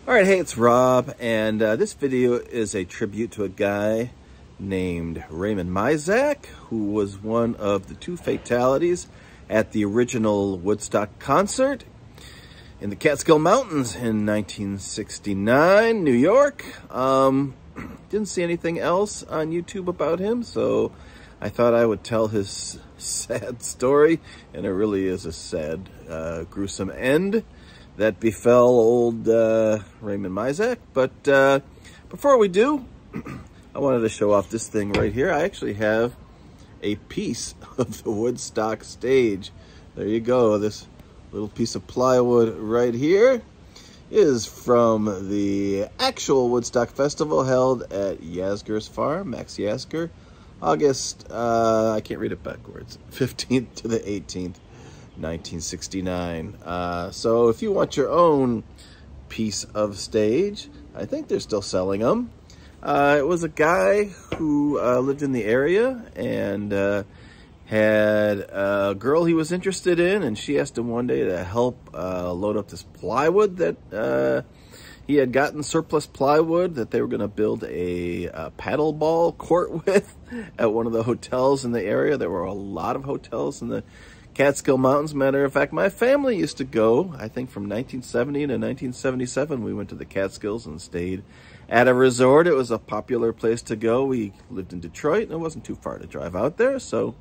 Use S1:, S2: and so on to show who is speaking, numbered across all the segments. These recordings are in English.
S1: All right, hey, it's Rob, and this video is a tribute to a guy named Raymond Mizsak, who was one of the two fatalities at the original Woodstock concert in the Catskill Mountains in 1969, New York. Didn't see anything else on YouTube about him, so I thought I would tell his sad story, and it really is a sad, gruesome end that befell old Raymond Mizsak. But before we do, I wanted to show off this thing right here. I actually have a piece of the Woodstock stage. There you go. This little piece of plywood right here is from the actual Woodstock Festival held at Yasgur's farm, Max Yasgur, August, I can't read it backwards, 15th to the 18th. 1969. So if you want your own piece of stage, I think they're still selling them. It was a guy who lived in the area and had a girl he was interested in, and she asked him one day to help load up this plywood that he had gotten, surplus plywood that they were going to build a paddleball court with at one of the hotels in the area. There were a lot of hotels in the Catskill Mountains. Matter of fact, my family used to go, I think from 1970 to 1977, we went to the Catskills and stayed at a resort. It was a popular place to go. We lived in Detroit, and it wasn't too far to drive out there, so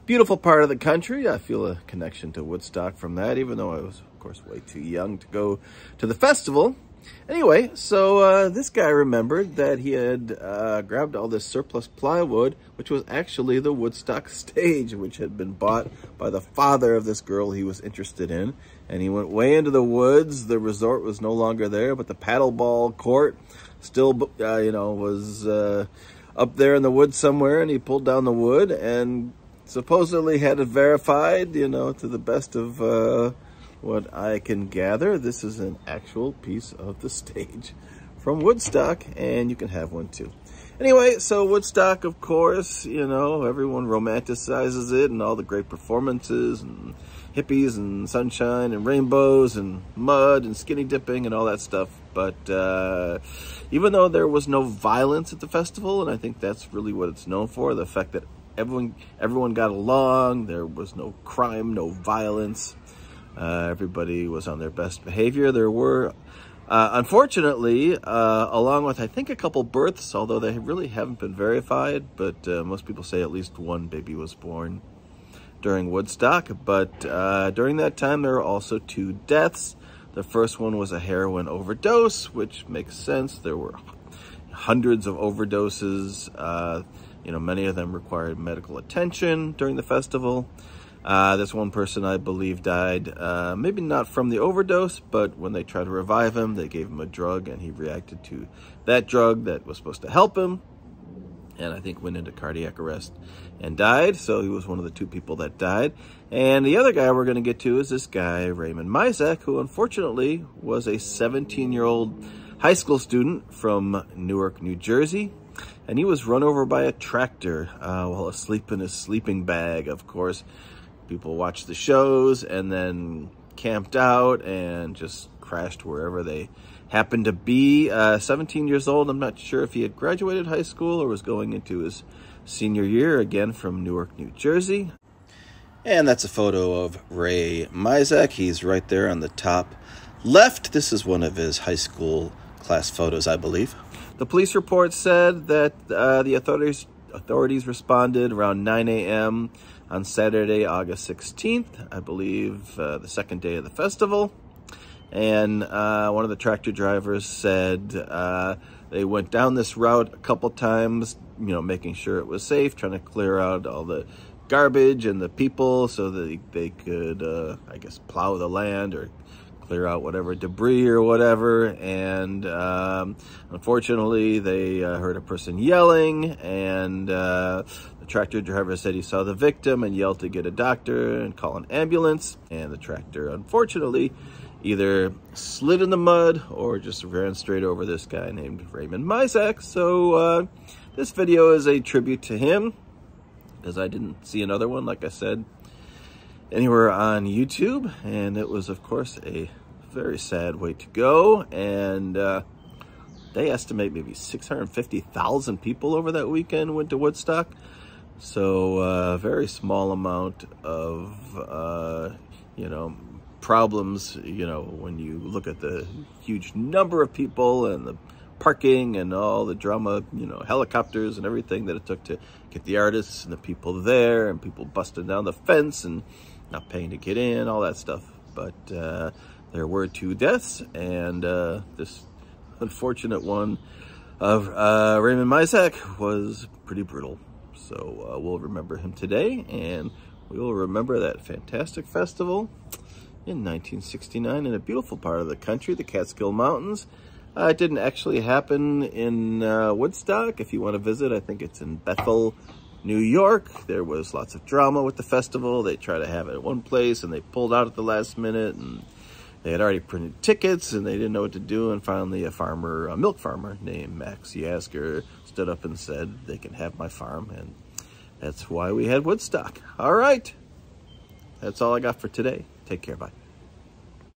S1: beautiful part of the country. I feel a connection to Woodstock from that, even though I was, of course, way too young to go to the festival. Anyway, so this guy remembered that he had grabbed all this surplus plywood, which was actually the Woodstock stage, which had been bought by the father of this girl he was interested in. And he went way into the woods. The resort was no longer there, but the paddleball court still, you know, was up there in the woods somewhere. And he pulled down the wood and supposedly had it verified, you know, to the best of what I can gather. This is an actual piece of the stage from Woodstock, and you can have one too. Anyway, so Woodstock, of course, you know, everyone romanticizes it and all the great performances and hippies and sunshine and rainbows and mud and skinny dipping and all that stuff. But even though there was no violence at the festival, and I think that's really what it's known for, the fact that everyone got along, there was no crime, no violence. Everybody was on their best behavior. There were, unfortunately, along with, I think, a couple births, although they really haven't been verified, but most people say at least one baby was born during Woodstock. But during that time, there were also 2 deaths. The first one was a heroin overdose, which makes sense. There were hundreds of overdoses. You know, many of them required medical attention during the festival. This one person, I believe, died, maybe not from the overdose, but when they tried to revive him, they gave him a drug, and he reacted to that drug that was supposed to help him, and I think went into cardiac arrest and died. So he was one of the 2 people that died. And the other guy we're going to get to is this guy, Raymond Mizsak, who unfortunately was a 17-year-old high school student from Newark, New Jersey. And he was run over by a tractor while asleep in his sleeping bag, of course. People watched the shows and then camped out and just crashed wherever they happened to be. 17 years old. I'm not sure if he had graduated high school or was going into his senior year, again from Newark, New Jersey. And that's a photo of Ray Mizsak. He's right there on the top left. This is one of his high school class photos, I believe. The police report said that the authorities responded around 9 a.m. on Saturday, August 16th, I believe, the second day of the festival. And one of the tractor drivers said they went down this route a couple times, you know, making sure it was safe, trying to clear out all the garbage and the people so that they could, I guess, plow the land or clear out whatever debris or whatever. And unfortunately, they heard a person yelling, and the tractor driver said he saw the victim and yelled to get a doctor and call an ambulance. And the tractor, unfortunately, either slid in the mud or just ran straight over this guy named Raymond Mizsak. So this video is a tribute to him, because I didn't see another one, like I said, anywhere on YouTube. And it was, of course, a very sad way to go. And they estimate maybe 650,000 people over that weekend went to Woodstock. So a very small amount of, you know, problems, you know, when you look at the huge number of people and the parking and all the drama, you know, helicopters and everything that it took to get the artists and the people there, and people busting down the fence and not paying to get in, all that stuff. But there were 2 deaths, and this unfortunate one of Raymond Mizsak was pretty brutal. So we'll remember him today, and we will remember that fantastic festival in 1969 in a beautiful part of the country, the Catskill Mountains. It didn't actually happen in Woodstock. If you want to visit, I think it's in Bethel, New York. There was lots of drama with the festival. They tried to have it at one place, and they pulled out at the last minute, and they had already printed tickets, and they didn't know what to do. And finally, a milk farmer named Max Yasker stood up and said, "They can have my farm," and that's why we had Woodstock. All right. That's all I got for today. Take care. Bye.